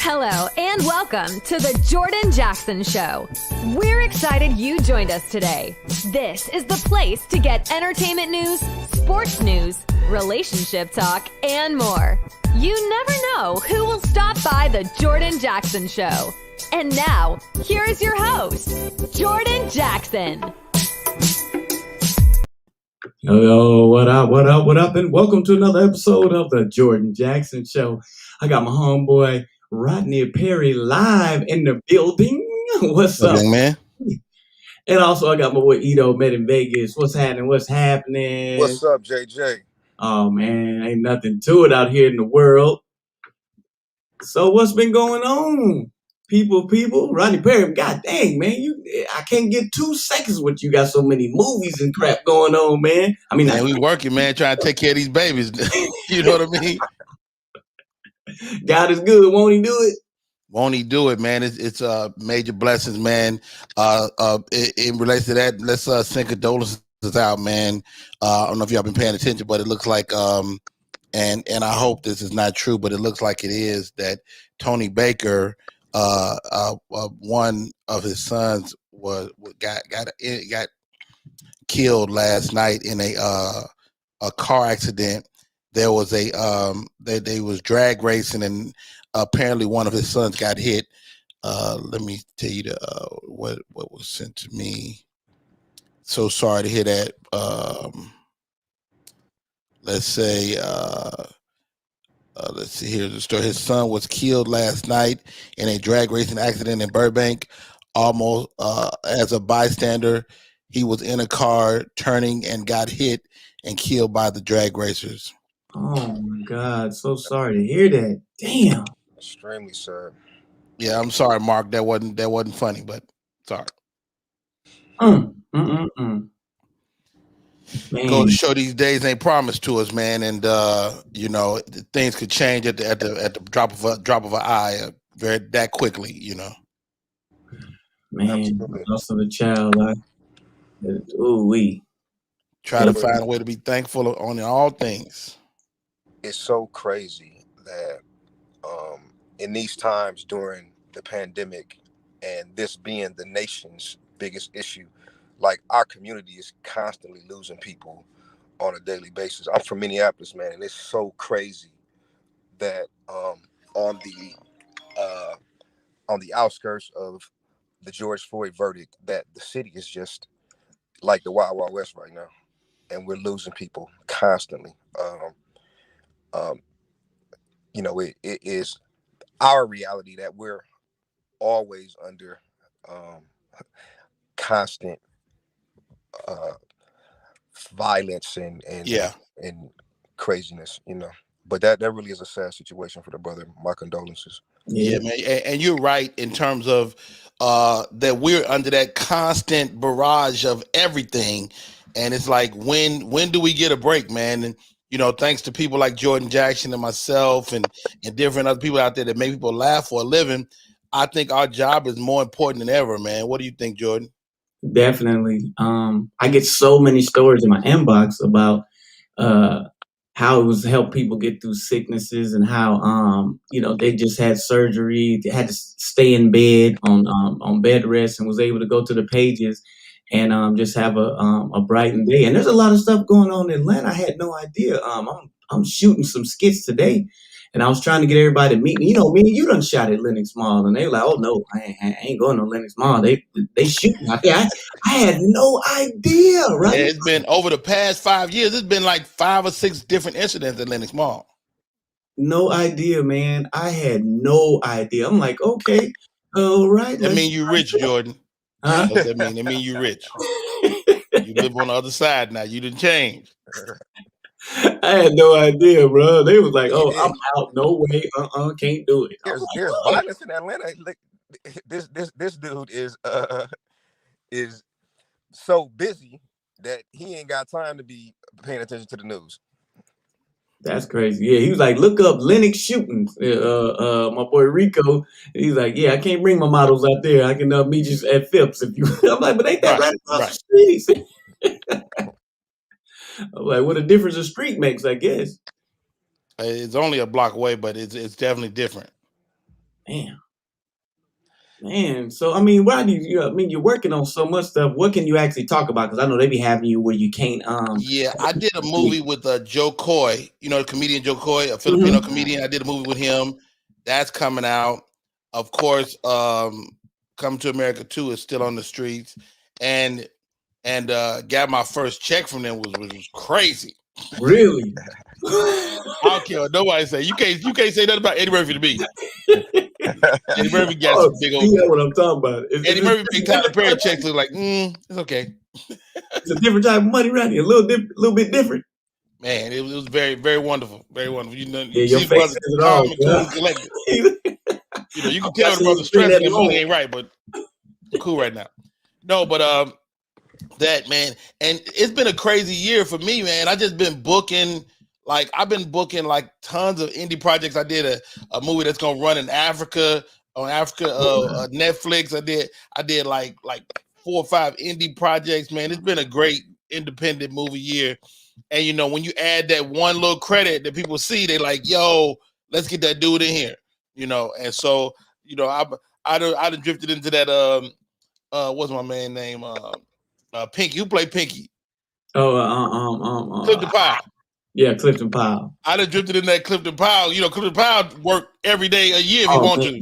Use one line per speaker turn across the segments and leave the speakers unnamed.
Hello and welcome to the Jordan Jackson Show. We're excited you joined us today. This is the place to get entertainment news, sports news, relationship talk, and more. You never know who will stop by the Jordan Jackson Show. And now, here is your host, Jordan Jackson.
Yo, what up, and welcome to another episode of the Jordan Jackson Show. I got my homeboy, Rodney Perry, live in the building. What's up,
young man?
And also, I got my boy Ito, met in Vegas. What's happening?
What's up, JJ?
Oh, man, ain't nothing to it out here in the world. So what's been going on? People, Rodney Perry, god dang, man, I can't get 2 seconds with you. Got so many movies and crap going on, man. I mean,
we working, man, trying to take care of these babies. You know what I mean?
God is good. Won't he do it?
Won't he do it, man? It's major blessings, man. In relation to that, let's send condolences out, man. I don't know if y'all been paying attention, but it looks like and I hope this is not true, but it looks like it is, that Tony Baker, one of his sons got killed last night in a car accident. There was they was drag racing, and apparently one of his sons got hit. Let me tell you what was sent to me. So sorry to hear that. Let's say let's see, here's the story. His son was killed last night in a drag racing accident in Burbank. Almost as a bystander, he was in a car turning and got hit and killed by the drag racers.
Oh my God, so sorry to hear that. Damn.
Extremely sad.
Yeah, I'm sorry, Mark. That wasn't funny, but sorry.
Man.
Go to show these days ain't promised to us, man, and you know, things could change at the drop of an eye, that quickly, you know.
Man, loss of a child. We
try to find a way to be thankful on all things.
It's so crazy that in these times during the pandemic, and this being the nation's biggest issue, like, our community is constantly losing people on a daily basis. I'm from Minneapolis, man, and it's so crazy that on the outskirts of the George Floyd verdict, that the city is just like the Wild Wild West right now, and we're losing people constantly. You know, it is our reality that we're always under constant violence and craziness, you know. But that really is a sad situation for the brother. My condolences.
Yeah, man, and you're right in terms of that we're under that constant barrage of everything, and it's like, when do we get a break, man? And you know, thanks to people like Jordan Jackson and myself and different other people out there that make people laugh for a living, I think our job is more important than ever, man. What do you think, Jordan?
Definitely. I get so many stories in my inbox about how it was help people get through sicknesses, and how you know, they just had surgery, they had to stay in bed on bed rest, and was able to go to the pages and just have a brightened day. And there's a lot of stuff going on in Atlanta. I had no idea. I'm shooting some skits today, and I was trying to get everybody to meet me. You know, me and you done shot at Lenox Mall, and they were like, "Oh no, I ain't going to Lenox Mall. They shooting out there." I had no idea, right?
Yeah, it's been over the past 5 years. It's been like 5 or 6 different incidents at Lenox Mall.
No idea, man. I had no idea. I'm like, okay, all right.
That mean you rich, Jordan.
Huh?
What's that mean? That mean you rich. You live on the other side now. You didn't change.
I had no idea, bro. They was like, "Oh, I'm out. No way. Can't do it."
There's violence in Atlanta. Like, this dude is so busy that he ain't got time to be paying attention to the news.
That's crazy. Yeah, he was like, "Look up Lenox shootings." My boy Rico, he's like, "Yeah, I can't bring my models out there. I can meet you at Phipps if you." I'm like, "But ain't that right across the street?" I'm like, "What a difference a street makes, I guess."
It's only a block away, but it's definitely different.
Man. So I mean, why do you? I mean, you're working on so much stuff. What can you actually talk about? Because I know they be having you where you can't.
Yeah, I did a movie with Joe Coy, the comedian Joe Coy, a Filipino
Mhm.
comedian. I did a movie with him. That's coming out. Of course, Come to America 2 is still on the streets. And got my first check from them was crazy.
Really?
I don't care what nobody say. You can't say nothing about Eddie Murphy to me. Eddie Murphy got some big old.
You know what I'm talking about?
Eddie Murphy big Tyler Perry checks look like it's okay.
It's a different type of money, right? A little bit different.
Man, it was very, very wonderful, very wonderful.
Yeah, your face says it all.
Cool and collected. You can tell the brother stressing that money ain't right, but cool right now. No, but that man, and it's been a crazy year for me, man. I just been booking. Like I've been booking like tons of indie projects. I did a movie that's gonna run in Africa on Netflix. I did like 4 or 5 indie projects, man. It's been a great independent movie year. And when you add that one little credit that people see, they like, yo, let's get that dude in here. And so, I done drifted into that what's my man name? Pinky. Who played Pinky?
Oh,
Clifton Powell.
Yeah, Clifton Powell.
I done drifted in that Clifton Powell. Clifton Powell work every day a year if he wants to.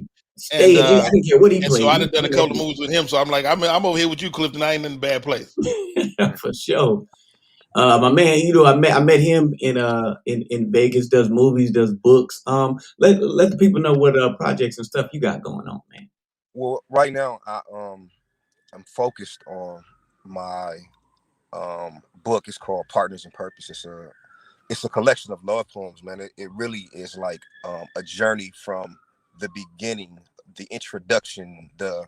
And I didn't care what he played.
So I done a couple of movies with him. So I'm like, I'm over here with you, Clifton. I ain't in a bad place.
For sure. My man, I met him in Vegas. Does movies, does books. Let the people know what projects and stuff you got going on, man.
Well, right now I'm focused on my book. It's called Partners in Purpose. It's a collection of love poems, man. It really is like a journey from the beginning, the introduction, the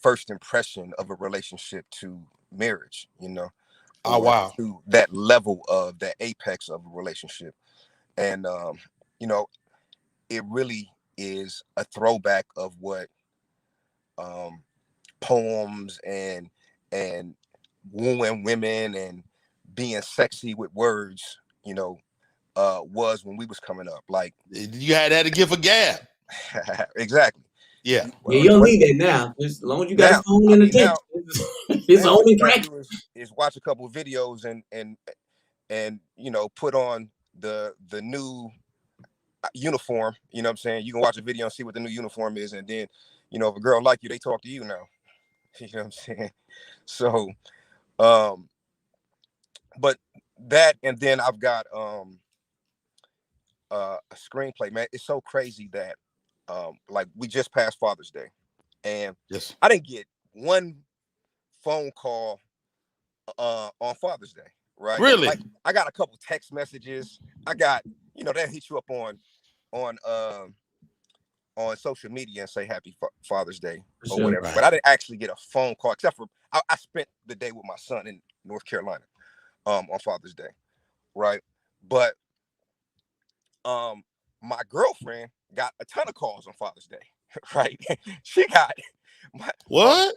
first impression of a relationship to marriage,
Oh, wow.
To that level of that apex of a relationship. And it really is a throwback of what poems and wooing women and being sexy with words, was when we was coming up. Like
you had to give a gab.
Exactly.
Yeah.
Well, you don't need that now. As long as you got phone in the text, it's only crack.
Is watch a couple of videos and put on the new uniform. You know what I'm saying? You can watch a video and see what the new uniform is, and then if a girl like you, they talk to you now. You know what I'm saying? So, but that, and then I've got a screenplay, man. It's so crazy that like we just passed Father's Day, and
yes,
I didn't get one phone call on Father's Day, right?
Really?
Like, I got a couple text messages. I got, they'll hit you up on social media and say Happy Father's Day or whatever.
Right.
But I didn't actually get a phone call, except for I spent the day with my son in North Carolina on Father's Day, right? But my girlfriend got a ton of calls on Father's Day, right? She got
what?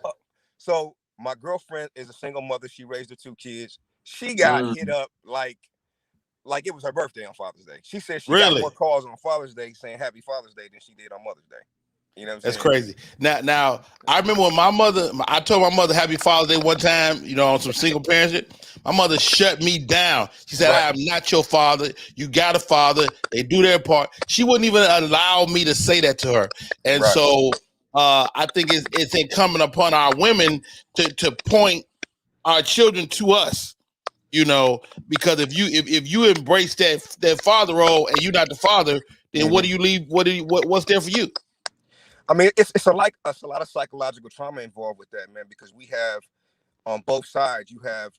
So my girlfriend is a single mother. She raised her 2 kids. She got hit up like it was her birthday on Father's Day. She said she got more calls on Father's Day saying Happy Father's Day than she did on Mother's Day. You know what I'm saying?
That's crazy. Now I remember when I told my mother Happy Father's Day one time, on some single parent shit. My mother shut me down. She said, I am not your father. You got a father. They do their part. She wouldn't even allow me to say that to her. And so I think it's incumbent upon our women to point our children to us. Because if you embrace that father role and you're not the father, then what do you leave? What's there for you?
I mean, it's a lot of psychological trauma involved with that, man, because we have on both sides, you have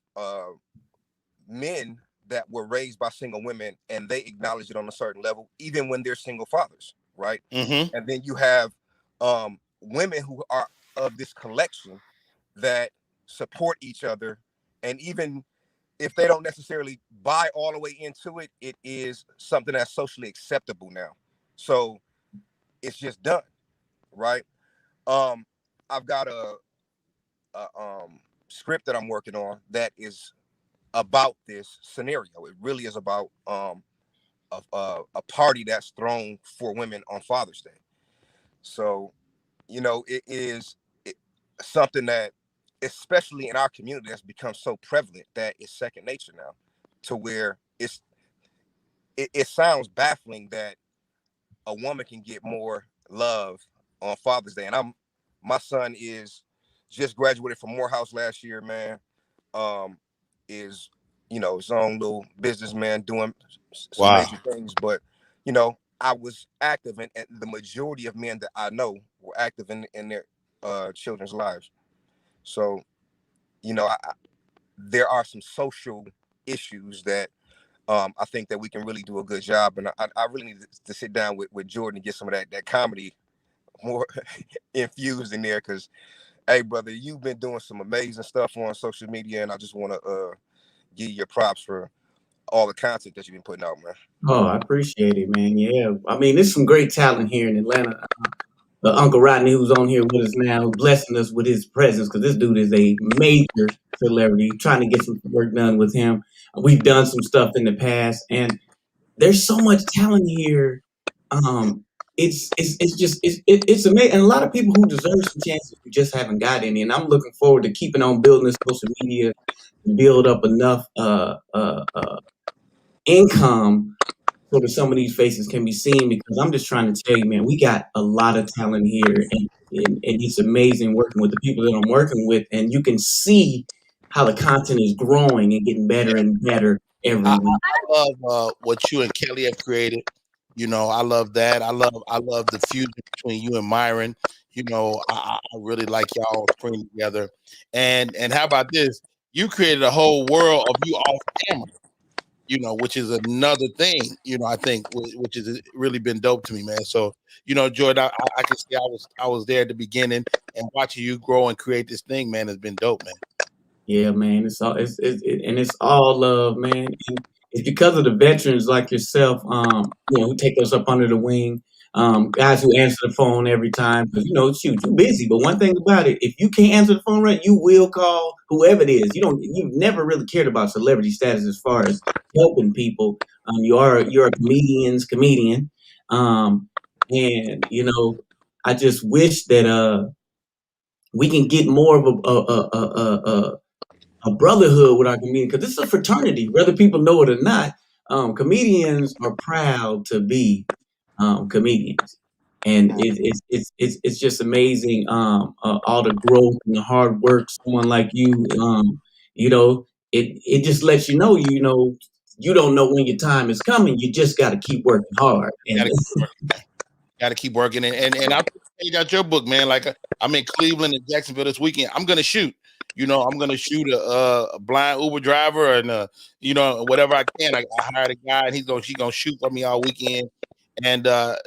men that were raised by single women and they acknowledge it on a certain level, even when they're single fathers, right?
Mm-hmm.
And then you have women who are of this collection that support each other, and even if they don't necessarily buy all the way into it, it is something that's socially acceptable now. So it's just done, right? I've got a script that I'm working on that is about this scenario. It really is about a party that's thrown for women on Father's Day. So, it is something that, especially in our community, has become so prevalent that it's second nature now, to where it sounds baffling that a woman can get more love on Father's Day. And my son is just graduated from Morehouse last year, man. Is his own little businessman doing some
Wow.
major things, but I was active, and the majority of men that I know were active in their children's lives. So there are some social issues that I think that we can really do a good job, and I really need to sit down with Jordan and get some of that comedy more infused in there, because hey, brother, you've been doing some amazing stuff on social media, and I just want to give you your props for all the content that you've been putting out, man.
Oh, I appreciate it, man. Yeah, I mean, there's some great talent here in Atlanta. Uncle Rodney, who's on here with us now, blessing us with his presence, because this dude is a major celebrity. Trying to get some work done with him. We've done some stuff in the past, and there's so much talent here. It's amazing, and a lot of people who deserve some chances who just haven't got any. And I'm looking forward to keeping on building this social media and build up enough income so that some of these faces can be seen. Because I'm just trying to tell you, man, we got a lot of talent here, and it's amazing working with the people that I'm working with, and you can see how the content is growing and getting better and better every week.
I love what you and Kelly have created. I love that. I love the fusion between you and Myron. I really like y'all putting together. And how about this? You created a whole world of you off camera. Which is another thing. I think which has really been dope to me, man. So, Jordan, I can see I was there at the beginning, and watching you grow and create this thing, man, has been dope, man.
Yeah, man, it's all love, man. And it's because of the veterans like yourself, who take us up under the wing, guys who answer the phone every time, because shoot, you're busy. But one thing about it, if you can't answer the phone right, you will call whoever it is. You've never really cared about celebrity status as far as helping people. You're a comedian, and I just wish that we can get more of a brotherhood with our community, because this is a fraternity, whether people know it or not. Comedians are proud to be comedians, and it's just amazing. All the growth and the hard work. Someone like you, it just lets you know, you don't know when your time is coming. You just got to keep working hard. And
Got to keep working, and I got your book, man. Like I'm in Cleveland and Jacksonville this weekend. I'm gonna shoot. I'm gonna shoot a blind Uber driver, and whatever I can. I hired a guy, and she's gonna shoot for me all weekend, and I'm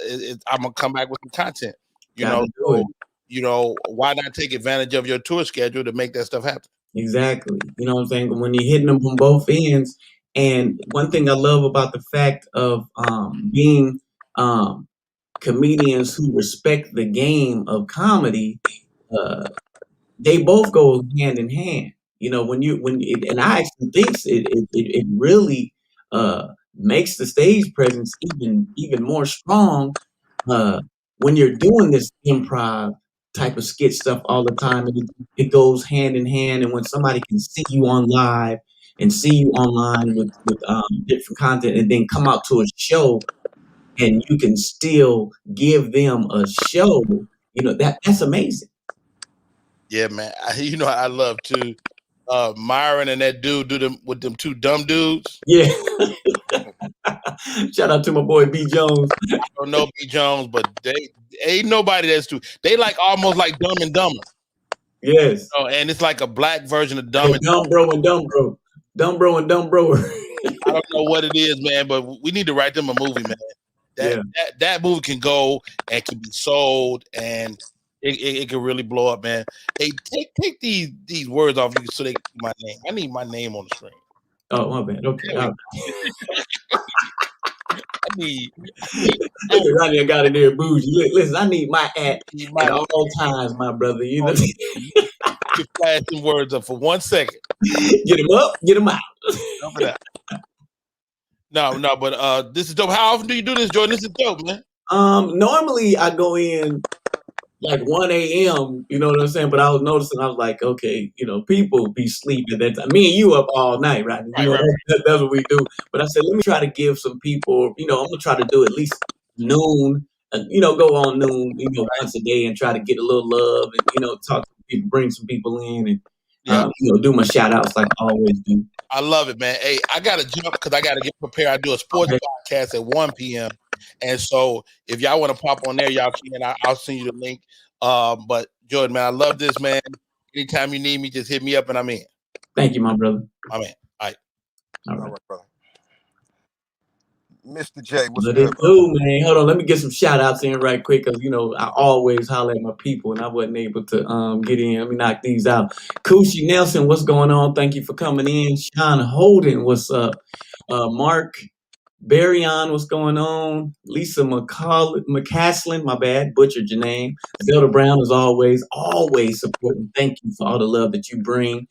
gonna come back with some content. Why not take advantage of your tour schedule to make that stuff happen?
Exactly. You know what I'm saying? When you're hitting them from both ends. And one thing I love about the fact of being comedians who respect the game of comedy, they both go hand in hand. And I actually think it really makes the stage presence even more strong uh, when you're doing this improv type of skit stuff all the time. And it goes hand in hand. And when somebody can see you on live and see you online with different content, and then come out to a show, and you can still give them a show, that's amazing.
Yeah, man. I love to Myron and that dude do them with them two dumb dudes.
Yeah. Shout out to my boy B Jones.
I don't know B Jones, but they ain't nobody that's too. They like almost like Dumb and Dumber.
Yes.
And it's like a black version of Dumb and
Dumb Bro and Dumb Bro. Dumb Bro and Dumb Bro.
I don't know what it is, man, but we need to write them a movie, man. That movie can go and can be sold, and it can really blow up, man. Hey, take these words off you so they can see my name. I need my name on the screen.
Oh, my bad. Okay.
I need
Rodney, I got it there, bougie. Listen, I need my at all times, my brother. You
flash some words up for 1 second.
Get them up, get them out.
No, but this is dope. How often do you do this, Jordan? This is dope, man.
Normally I go in like 1 a.m., you know what I'm saying? But I was noticing, I was like, okay, people be sleeping at that time. Me and you up all night, right?
Right.
That's what we do. But I said, let me try to give some people, I'm going to try to do at least noon, go on noon, once a day and try to get a little love and, talk to people, bring some people in and, do my shout outs like I always do.
I love it, man. Hey, I got to jump because I got to get prepared. I do a sports podcast at 1 p.m. And so if y'all want to pop on there, y'all can. I'll send you the link. But Jordan, man, I love this, man. Anytime you need me, just hit me up and I'm in.
Thank you, my brother.
I'm in.
All right,
brother. Mr. J, what's
good,
good,
bro? Man, hold on. Let me get some shout outs in right quick because, I always holler at my people and I wasn't able to get in. Let me knock these out. Kushi Nelson, what's going on? Thank you for coming in. Sean Holden, what's up? Mark Barryon, what's going on? Lisa McCaslin, my bad, butchered your name. Zelda Brown, as always supporting. Thank you for all the love that you bring.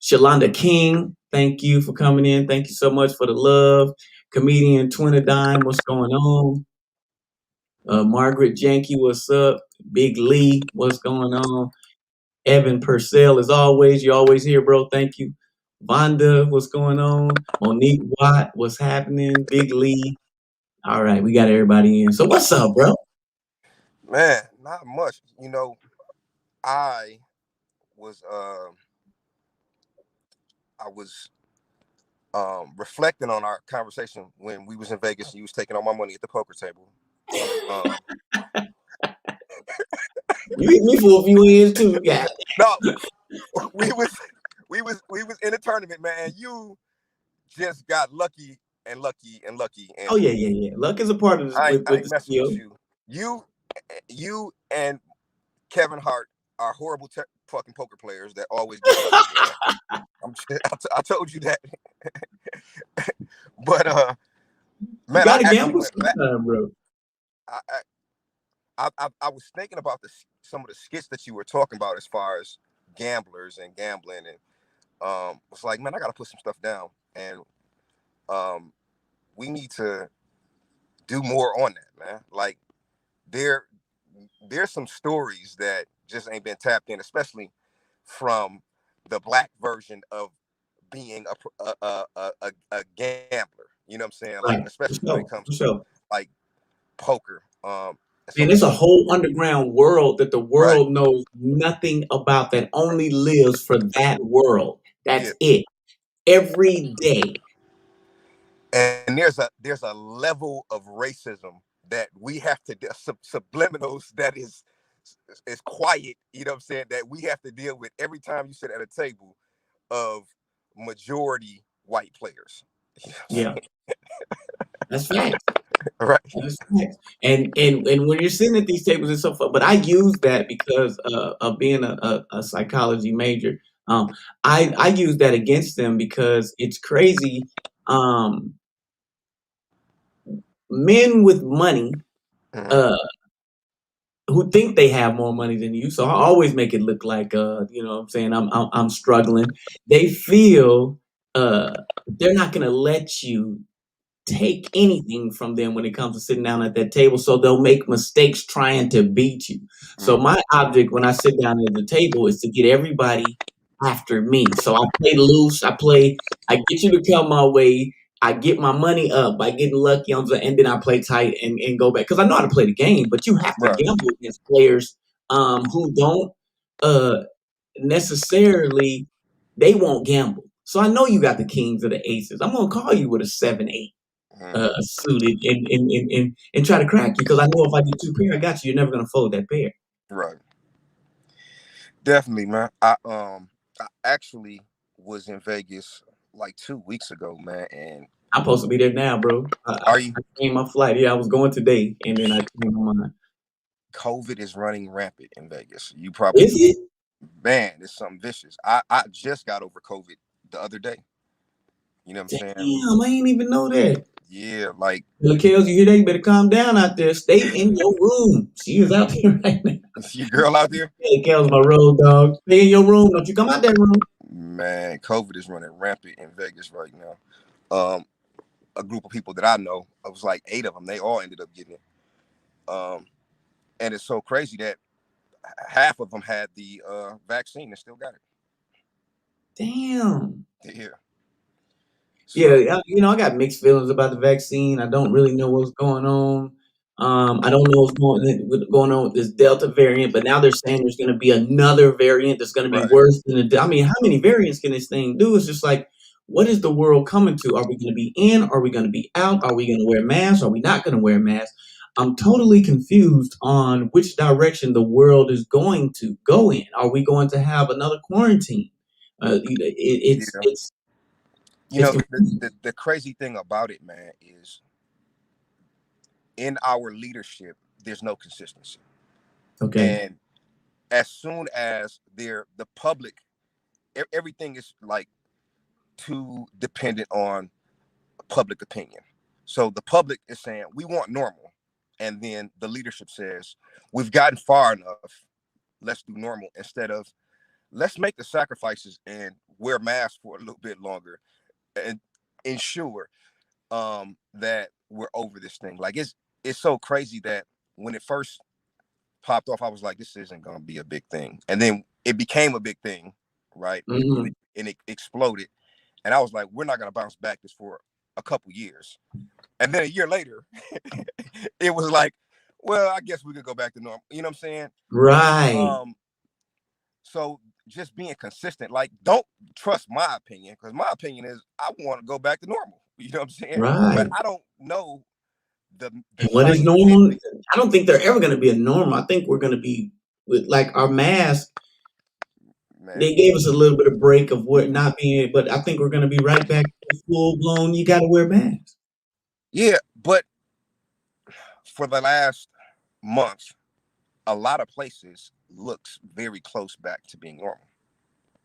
Shalonda King, thank you for coming in. Thank you so much for the love. Comedian Twinadine, what's going on? Margaret Janke, what's up? Big Lee, what's going on? Evan Purcell, as always, you're always here, bro. Thank you. Vonda, what's going on? Monique Watt, what's happening? Big Lee. All right, we got everybody in. So what's up, bro?
Man, not much. I was reflecting on our conversation when we was in Vegas and you was taking all my money at the poker table.
You hit me for a few years too, yeah.
No, we was in a tournament, man. You just got lucky. And
oh yeah. Luck is a part of this.
I ain't messing with you. You and Kevin Hart are horrible fucking poker players that always get lucky. I told you that. But man,
you gotta gamble sometime, bro.
I was thinking about some of the skits that you were talking about as far as gamblers and gambling, and was like, man, I gotta put some stuff down, and we need to do more on that, man. Like there's some stories that just ain't been tapped in, especially from the Black version of being a gambler. You know what I'm saying? Like, especially when it comes to like poker.
And it's a whole underground world that the world knows nothing about, that only lives for that world. That's it. Every day.
And there's a level of racism that we have to subliminals that is quiet, you know what I'm saying, that we have to deal with every time you sit at a table of majority white players.
Yeah. That's fact.
Right.
That's fact. And when you're sitting at these tables, it's so fun. But I use that because of being a psychology major. I use that against them because it's crazy. Men with money who think they have more money than you, so I always make it look like what I'm saying, I'm struggling. They feel they're not going to let you take anything from them when it comes to sitting down at that table, so they'll make mistakes trying to beat you. So my object when I sit down at the table is to get everybody after me. So I play loose. I get you to come my way. I get my money up by getting lucky on the, and then I play tight and go back because I know how to play the game. But you have to gamble against players who don't necessarily, they won't gamble. So I know you got the kings or the aces. I'm gonna call you with a 7-8 suited and try to crack you because I know if I get 2 pair, I got you. You're never gonna fold that pair.
Right. Definitely, man. I actually was in Vegas like 2 weeks ago, man, and
I'm supposed to be there now, bro.
Are you?
I came my flight. Yeah, I was going today, and then I came on mine.
COVID is running rampant in Vegas. You probably
is it?
Man, it's something vicious. I just got over COVID the other day. You know what I'm saying?
Damn, I ain't even know that.
Yeah, like
Kels, you hear that? You better calm down out there. Stay in your room. She is out there right now.
Is your girl out there?
Hey, Kels, my road dog. Stay in your room. Don't you come out that room.
Man, COVID is running rampant in Vegas right now. a group of people that I know. It was like 8 of them. They all ended up getting it. And it's so crazy that half of them had the vaccine and still got it.
Damn.
Yeah.
So, yeah, I got mixed feelings about the vaccine. I don't really know what's going on. I don't know what's going on with this Delta variant, but now they're saying there's going to be another variant that's going to be worse than I mean, how many variants can this thing do? It's just like, what is the world coming to? Are we going to be in? Are we going to be out? Are we going to wear masks? Are we not going to wear masks? I'm totally confused on which direction the world is going to go in. Are we going to have another quarantine? It's
the crazy thing about it, man, is in our leadership, there's no consistency.
Okay.
And as soon as the public, everything is like too dependent on public opinion. So the public is saying, we want normal. And then the leadership says, we've gotten far enough. Let's do normal, instead of let's make the sacrifices and wear masks for a little bit longer and ensure that we're over this thing. Like it's so crazy that when it first popped off, I was like, this isn't gonna be a big thing. And then it became a big thing, right?
Mm-hmm.
And it exploded. And I was like, we're not gonna bounce back this for a couple years. And then a year later, it was like, well, I guess we could go back to normal. You know what I'm saying?
Right.
So just being consistent, like, don't trust my opinion, because my opinion is I want to go back to normal. You know what I'm saying?
Right.
But I don't know the
what is normal. I don't think they're ever going to be a normal. I think we're going to be with like our mask. Man. They gave us a little bit of break of what not being, but I think we're going to be right back to full blown. You got to wear masks.
Yeah, but for the last month, a lot of places looks very close back to being normal.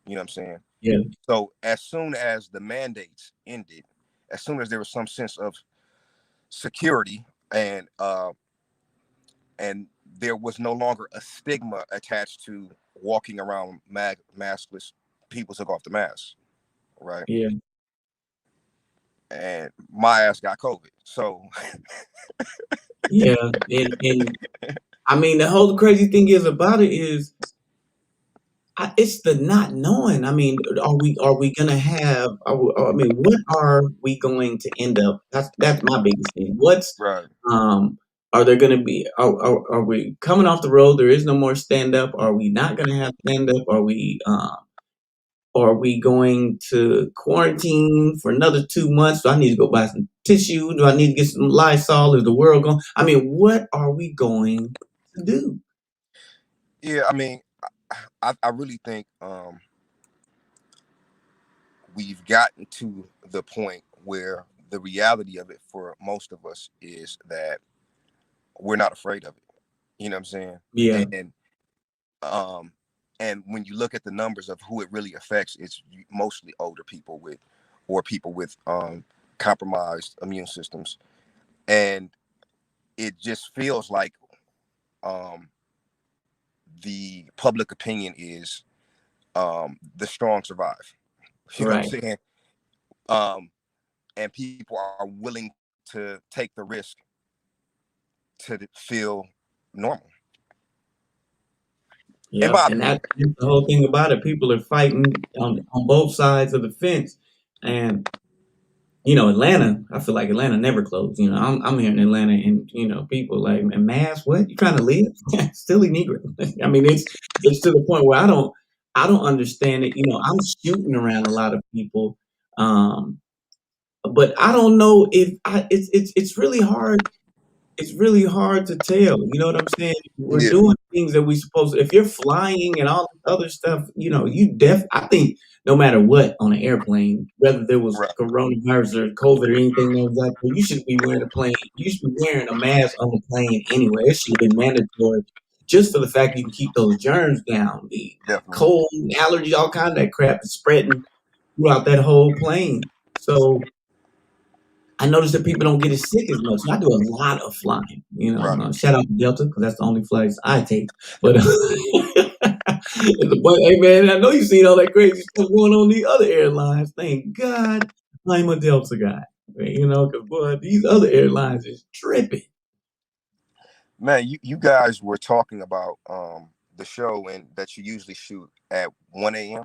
You know what I'm saying?
Yeah.
So as soon as the mandates ended, as soon as there was some sense of security and there was no longer a stigma attached to walking around maskless, people took off the mask, right?
Yeah.
And my ass got COVID. So
yeah, and I mean, the whole crazy thing is about it is it's the not knowing. I mean, are we gonna have? What are we going to end up? That's my biggest thing. What's
right?
Are there going to be? Are we coming off the road? There is no more stand up. Are we not going to have stand up? Are we going to quarantine for another 2 months? Do I need to go buy some tissue? Do I need to get some Lysol? Is the world going? I mean, what are we going to do?
Yeah, I mean, I really think we've gotten to the point where the reality of it for most of us is that we're not afraid of it. You know what I'm saying?
Yeah.
And when you look at the numbers of who it really affects, it's mostly older people with compromised immune systems. And it just feels like the public opinion is the strong survive. You know what I'm saying? And people are willing to take the risk to feel normal.
Yeah, and that's the whole thing about it. People are fighting on both sides of the fence, and Atlanta. I feel like Atlanta never closed. I'm here in Atlanta, and people like, and mass. What you trying to live? Still a Negro. I mean, it's to the point where I don't understand it. I'm shooting around a lot of people, but I don't know if it's really hard. It's really hard to tell. You know what I'm saying? We're doing things that we supposed to. If you're flying and all this other stuff, I think no matter what on an airplane, whether there was coronavirus or COVID or anything else like that, you should be wearing You should be wearing a mask on the plane anyway. It should have been mandatory just for the fact you can keep those germs down. The cold, allergy, all kind of that crap is spreading throughout that whole plane. So I noticed that people don't get as sick as much. I do a lot of flying, shout out to Delta because that's the only flights I take. But, hey man, I know you've seen all that crazy stuff going on the other airlines. Thank God I'm a Delta guy. You know, because boy, these other airlines is tripping.
Man, you guys were talking about the show and that you usually shoot at 1 a.m.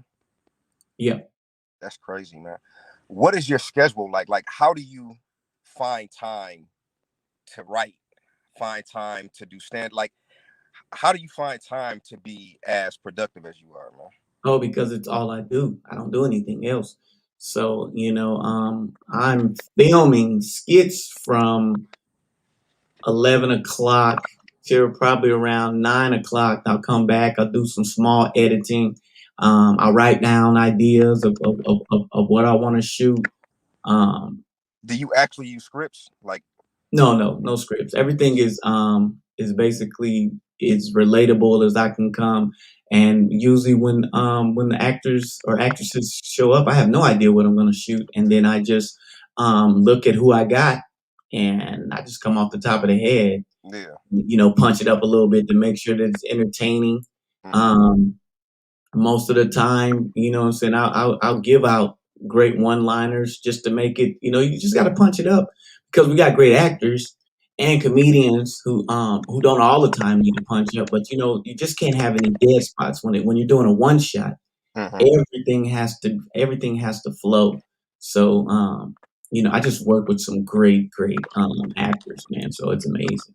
Yeah.
That's crazy, man. What is your schedule like? Like, how do you find time to write, find time to do stand? Like, how do you find time to be as productive as you are, man?
Oh, because it's all I do. I don't do anything else. So, you know, I'm filming skits from 11 o'clock till probably around 9 o'clock. I'll come back. I'll do some small editing. I'll write down ideas of what I want to shoot. Um,
Do you actually use scripts? Like,
no scripts. Everything is basically as relatable as I can come. And usually when the actors or actresses show up, I have no idea what I'm gonna shoot, and then I just look at who I got, and I just come off the top of the head,
yeah.
you know, punch it up a little bit to make sure that it's entertaining.
Mm-hmm.
Um, Most of the time, you know what I'm saying, I'll give out great one-liners just to make it, you know, you just got to punch it up because we got great actors and comedians who don't all the time need to punch up, but you know, you just can't have any dead spots when you're doing a one shot.
Mm-hmm.
Everything has to flow. So you know, I just work with some great actors, man. So it's amazing.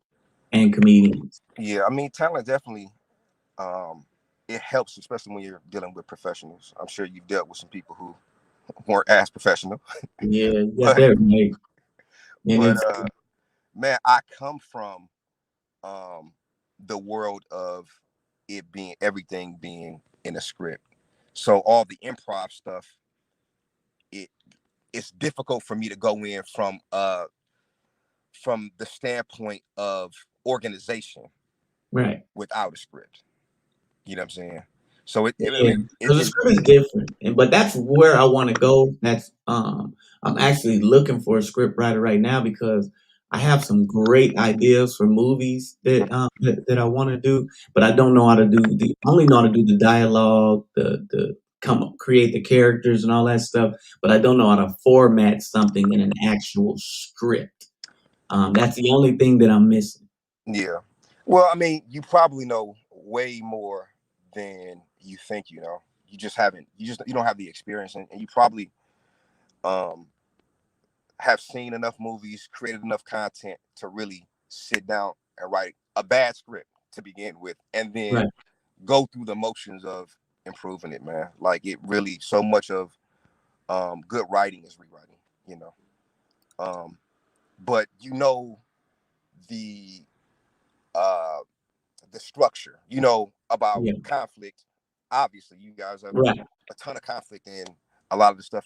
And comedians.
Yeah, I mean, talent definitely um, it helps, especially when you're dealing with professionals. I'm sure you've dealt with some people who weren't as professional,
Yeah, you got
but
that right. And
but
it's
man, I come from um, the world of it being everything being in a script. So all the improv stuff, it it's difficult for me to go in from the standpoint of organization
right.
without a script. You know what I'm saying? So
Yeah, because the
it
script is different, but that's where I want to go. That's I'm actually looking for a script writer right now because I have some great ideas for movies that I want to do, but I don't know how to do the. I only know how to do the dialogue, the come up, create the characters and all that stuff, but I don't know how to format something in an actual script. That's the only thing that I'm missing.
yeah. Well, I mean, you probably know way more than you think you know. You just haven't. You don't have the experience, and you probably um have seen enough movies, created enough content to really sit down and write a bad script to begin with, and then
Right.
go through the motions of improving it, man. Like it really, so much of good writing is rewriting, you know. Um, but you know the uh, the structure, you know about
Yeah.
conflict. Obviously, you guys have
Right.
a ton of conflict in a lot of the stuff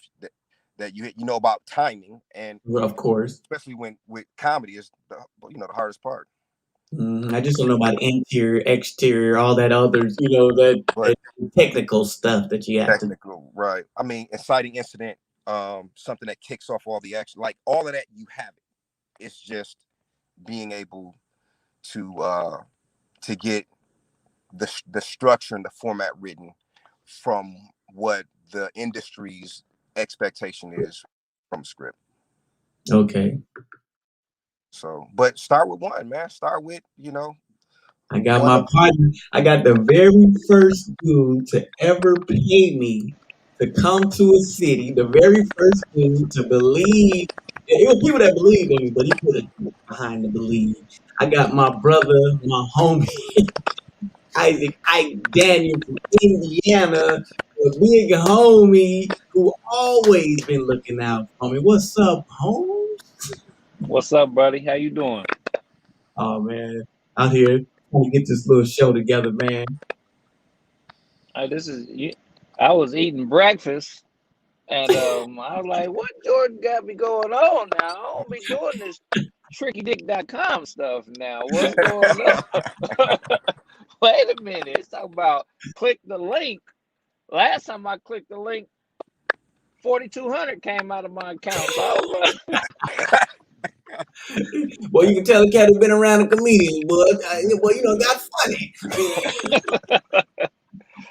that you know about timing, and
Well, of course.
especially when with comedy is the the hardest part.
I just don't know about interior, exterior, all that others, you know,
But
that technical stuff that you have to.
technical, right? I mean, inciting incident, something that kicks off all the action, like all of that, you have it. It's just being able to to get the structure and the format written from what the industry's expectation is from script.
Okay.
So, but start with one, man. Start with
I got
one
my
of
partner. I got the very first dude to ever pay me to come to a city, the very first dude to believe. It was people that believed in me, but he put a behind the believe. I got my brother, my homie, Isaac Ike Daniel from Indiana, a big homie who always been looking out for me. What's up, Holmes?
What's up, buddy? How you doing?
Oh man, out here trying to get this little show together, man.
This is you. I was eating breakfast, and I was like, "What Jordan got me going on now? I don't be doing this trickydick.com stuff now. What's going on?" Wait a minute. It's talking about click the link. Last time I clicked the link, 4,200 came out of my account. So I was like,
Well, you can tell the cat has been around a comedian, but well, you know, got funny.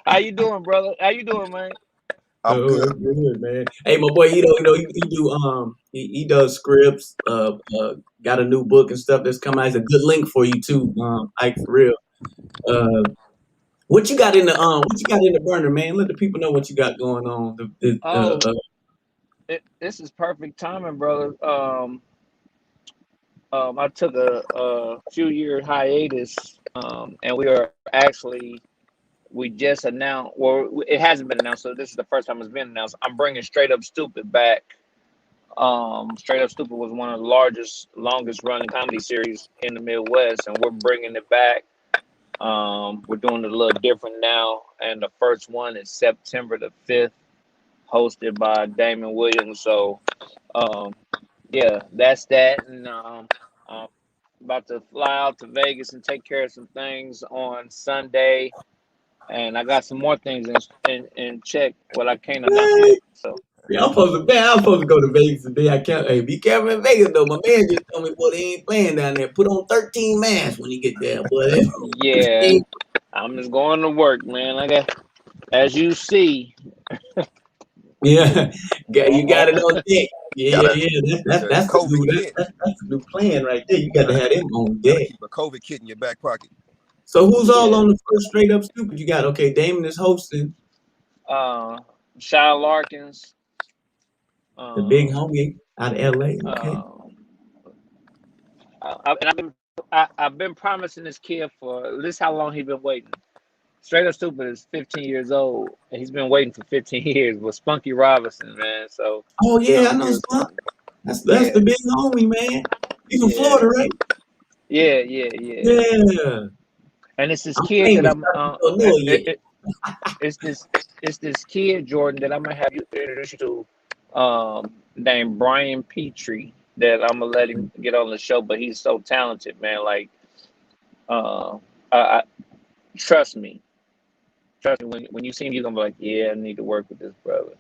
"How you doing, brother? How you doing, man?"
I'm
Oh,
good.
that's good, man. Hey, my boy, he does scripts. Got a new book and stuff that's coming out. It's a good link for you too, Ike, for real. Uh, what you got in the burner, man? Let the people know what you got going on.
Oh, this is perfect timing, brother. I took a few year hiatus, and we just announced. Well, it hasn't been announced, so this is the first time it's been announced. I'm bringing Straight Up Stupid back. Straight Up Stupid was one of the longest running comedy series in the Midwest, and we're bringing it back. We're doing it a little different now, and the first one is September the 5th, hosted by Damon Williams. So, um, yeah, that's that, and I'm about to fly out to Vegas and take care of some things on Sunday, and I got some more things in check, what I can't announce
What?
yet. So,
Yeah, I'm supposed to go to Vegas today. I can't. Hey, be careful in Vegas though. My man just told me, boy, they ain't playing down there. Put on 13 masks when you get there, boy.
yeah, I'm just going to work, man. I got, as you see,
Yeah, you got
all,
it on deck. Yeah,
Gotta
yeah, yeah.
the COVID kit.
That's the new plan right there. You got to
Gotta
have them on
gotta
deck.
keep a COVID kit in your back pocket.
So who's all
yeah.
on the first Straight Up Stupid? You got okay. Damon is hosting
Uh, Shy Larkins.
the big
Um,
homie out of L.A. Okay.
um, and I've been promising this kid for this how long he's been waiting. Straight Up Stupid is 15 years old, and he's been waiting for 15 years with Spunky Robinson, man. So
Oh yeah, I know
here's
Spunk. That's
yeah,
the big homie, man. He's from
yeah,
Florida, right?
yeah.
Yeah.
And it's this
I'm
kid that
famous.
I'm
I just don't know it yet.
it's this kid, Jordan, that I'm gonna have you introduce you to, named Brian Petrie, that I'm gonna let him get on the show. But he's so talented, man. Like, uh, I trust me, when you see him, you're gonna be like, yeah, I need to work with this brother.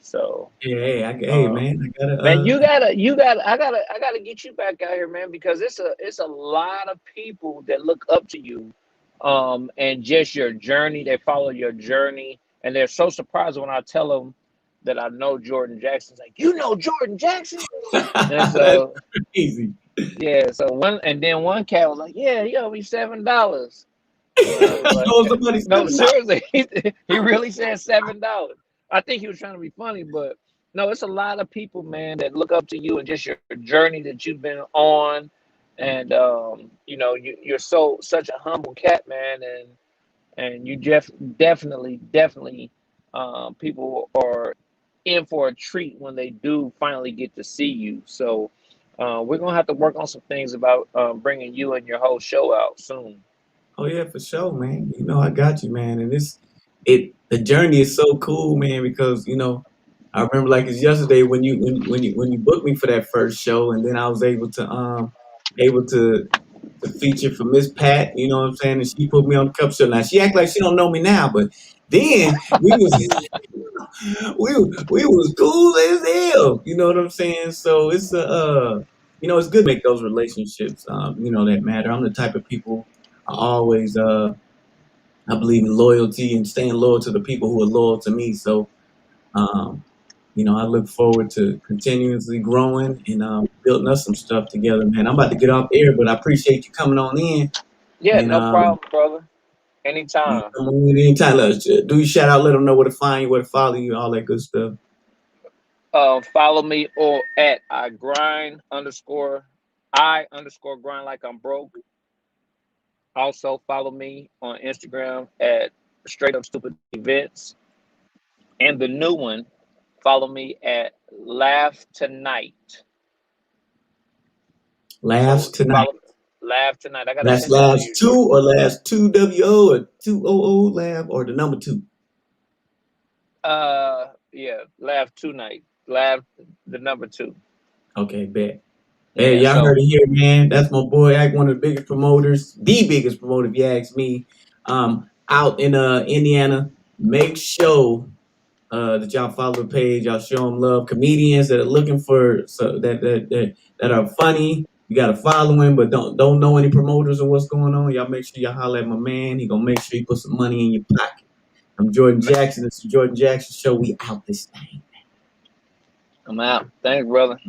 So,
Yeah, hey
uh,
man, I gotta
man, I gotta get you back out here, man, because it's a lot of people that look up to you, and just your journey. They follow your journey, and they're so surprised when I tell them that I know Jordan Jackson's like, you know Jordan Jackson, and
that's
so
crazy.
yeah, so one cat was like, yeah, he owe me $7. And I was like,
So somebody
no,
$7.
seriously, he really said $7. I think he was trying to be funny, but no, it's a lot of people, man, that look up to you and just your journey that you've been on, and you're such a humble cat, man, and you definitely, people are in for a treat when they do finally get to see you. So we're gonna have to work on some things about bringing you and your whole show out soon.
Oh yeah, for sure, man. You know I got you, man. And the journey is so cool, man, because I remember like it's yesterday when you booked me for that first show, and then I was able to feature for Miss Pat, you know what I'm saying? And she put me on the cup show. Now she act like she don't know me now, but then we was we was cool as hell. You know what I'm saying? So it's good to make those relationships that matter. I'm the type of people I always I believe in loyalty and staying loyal to the people who are loyal to me. So um, I look forward to continuously growing and building us some stuff together, man. I'm about to get off air, but I appreciate you coming on in
Yeah,
and
no problem, brother. Anytime.
come on in anytime. Do your shout out, let them know where to find you, where to follow you, all that good stuff.
Follow me or at I underscore grind like I'm broke. Also follow me on Instagram at Straight Up Stupid Events. And the new one, follow me at Laugh Tonight.
Laughs
So
tonight.
follow Laugh Tonight. I gotta
That's
send that to
laughs
you,
two
Jordan.
or laughs two WO or 200 laugh or the number two.
Yeah, Laugh Tonight. Laugh the number 2.
Okay, bet. Hey,
Yeah,
y'all heard
so
it here, man. That's my boy Ike, one of the biggest promoters, the biggest promoter, if you ask me. Out in Indiana. Make sure that y'all follow the page. Y'all show them love. Comedians that are looking for that are funny. You gotta follow him, but don't know any promoters or what's going on. Y'all make sure y'all holler at my man. He gonna make sure he put some money in your pocket. I'm Jordan Jackson. It's the Jordan Jackson Show. We out this thing.
I'm out. Thanks, brother.